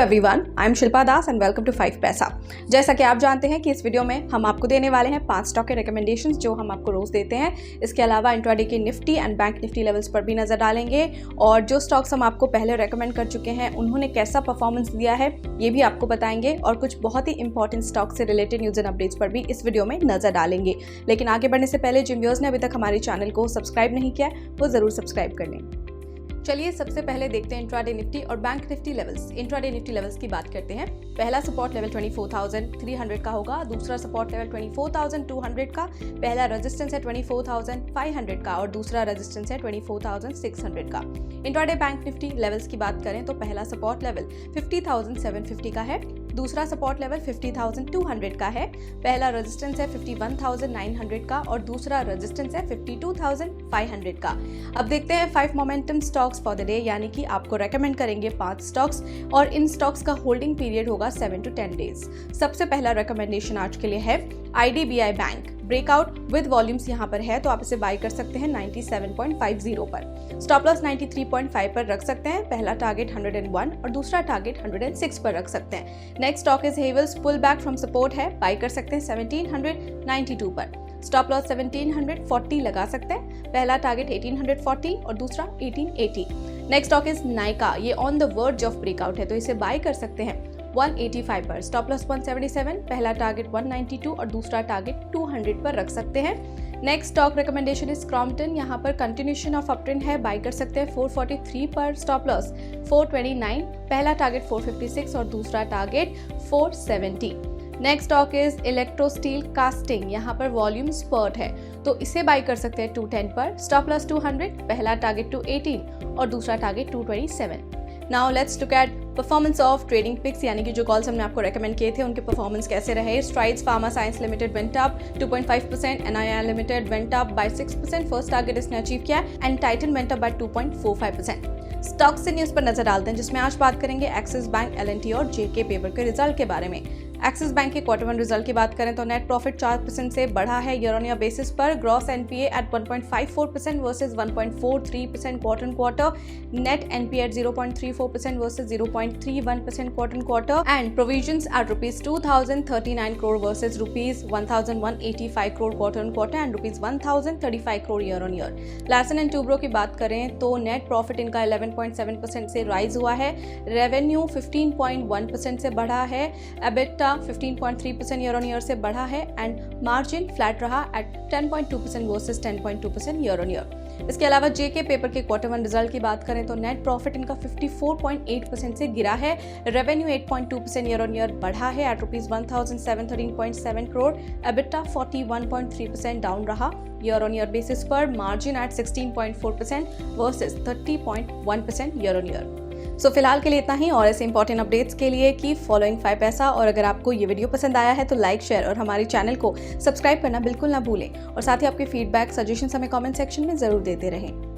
Everyone, I am Shilpa Das and welcome to 5 Paisa. जैसा कि आप जानते हैं कि इस वीडियो में हम आपको देने वाले हैं 5 स्टॉक के रिकमेंडेशंस जो हम आपको रोज देते हैं। इसके अलावा इंट्राडे के Nifty and bank Nifty levels पर भी नजर डालेंगे और जो स्टॉक्स हम आपको पहले रेकमेंड कर चुके हैं उन्होंने कैसा परफॉर्मेंस दिया है ये भी आपको बताएंगे और कुछ बहुत ही इंपॉर्टेंट स्टॉक से रिलेटेड न्यूज एंड अपडेट्स पर भी इस वीडियो में नजर डालेंगे। लेकिन आगे बढ़ने से पहले जिन व्यूअर्स ने अभी तक हमारे चैनल को सब्सक्राइब नहीं किया वो जरूर सब्सक्राइब कर लें। चलिए सबसे पहले देखते हैं इंट्राडे निफ्टी और bank Nifty levels. Intraday Nifty levels की बात करते हैं। पहला सपोर्ट लेवल 24,300 का होगा, दूसरा सपोर्ट लेवल 24,200 का, पहला रेजिस्टेंस है 24,500 का और दूसरा रेजिस्टेंस है 24,600 का। इंट्राडे बैंक निफ्टी लेवल्स की बात करें तो पहला सपोर्ट लेवल 50,750 का है, दूसरा सपोर्ट लेवल 50,200 का है, पहला रेजिस्टेंस है 51,900 का और दूसरा रेजिस्टेंस है 52,500 का। अब देखते हैं 5 momentum stocks for the day, यानी कि आपको रेकमेंड करेंगे 5 स्टॉक्स और इन स्टॉक्स का होल्डिंग पीरियड होगा 7 to 10 डेज। सबसे पहला रिकमेंडेशन आज के लिए है IDBI bank. Breakout with volumes यहाँ पर है तो आप इसे बाय कर सकते हैं 97.50 पर। स्टॉप लॉस 93.5 पर रख सकते हैं, पहला टारगेट 101 और दूसरा टारगेट 106 पर रख सकते हैं। Next stock is Havells, pull back from support है, बाय कर सकते हैं 1792 पर। स्टॉप लॉस 1740 लगा सकते हैं, पहला टारगेट 1840 और दूसरा 1880। नेक्स्ट स्टॉक इज नाइका, ये on the verge of breakout है तो इसे बाय कर सकते हैं 185 पर। स्टॉप लॉस 177, पहला टारगेट 192 और दूसरा टारगेट 200 पर रख सकते हैं। Next stock recommendation is Crompton, यहाँ पर कंटिन्यूएशन ऑफ अपट्रेंड है, बाय कर सकते हैं 443 पर। स्टॉप लॉस 429, पहला टारगेट 456 और दूसरा target 470। Next stock is electro steel casting, यहाँ पर वॉल्यूम स्पर्ट है तो इसे बाय कर सकते हैं 210 पर। स्टॉप लॉस 200, पहला टारगेट 218 और दूसरा target 227। Now let's look at performance of trading picks, यानी कि जो कॉल्स हमने आपको रेकमेंड किए थे उनके परफॉर्मेंस कैसे रहे। Strides pharma science limited went up 2.5%, NII limited went up by 6%, first target इसने अचीव किया, and Titan went up by 2.45%। Stock से न्यूज पर नजर डालते हैं जिसमें आज बात करेंगे एक्सिस बैंक, L&T और JK पेपर के रिजल्ट के बारे में। एक्सिस बैंक के Q1 रिजल्ट की बात करें तो नेट प्रॉफिट 4% से बढ़ा है ईयर ऑन ईयर बेसिस पर। Gross NPA at 1.54% versus 1.43% quarter on quarter, net NPA at 0.34% versus 0.31% quarter on quarter, and provisions at ₹2,039 crore versus ₹1,185 crore quarter on quarter and ₹1,035 crore year on year. Larsen and Toubro की बात करें तो net profit इनका 11.7% से rise हुआ है, revenue 15.1% से बढ़ा है, एबिटा 15.3% ईयर ऑन ईयर से बढ़ा है एंड मार्जिन फ्लैट रहा at 10.2% versus 10.2% year on year. इसके अलावा JK पेपर के Q1 रिजल्ट की बात करें तो नेट प्रॉफिट इनका 54.8% से गिरा है, रेवेन्यू 8.2% ईयर ऑन ईयर बढ़ा है एट ₹1,713.7 crore, एबिटा 41.3% डाउन रहा ईयर ऑन ईयर बेसिस पर, margin at 16.4% versus 30.1% year on year. So फिलहाल के लिए इतना ही और ऐसे इंपॉर्टेंट अपडेट्स के लिए कीप फॉलोइंग 5 पैसा। और अगर आपको ये वीडियो पसंद आया है तो लाइक, शेयर और हमारे चैनल को सब्सक्राइब करना बिल्कुल ना भूलें और साथ ही आपके फीडबैक, सजेशंस हमें कमेंट सेक्शन में जरूर देते रहें।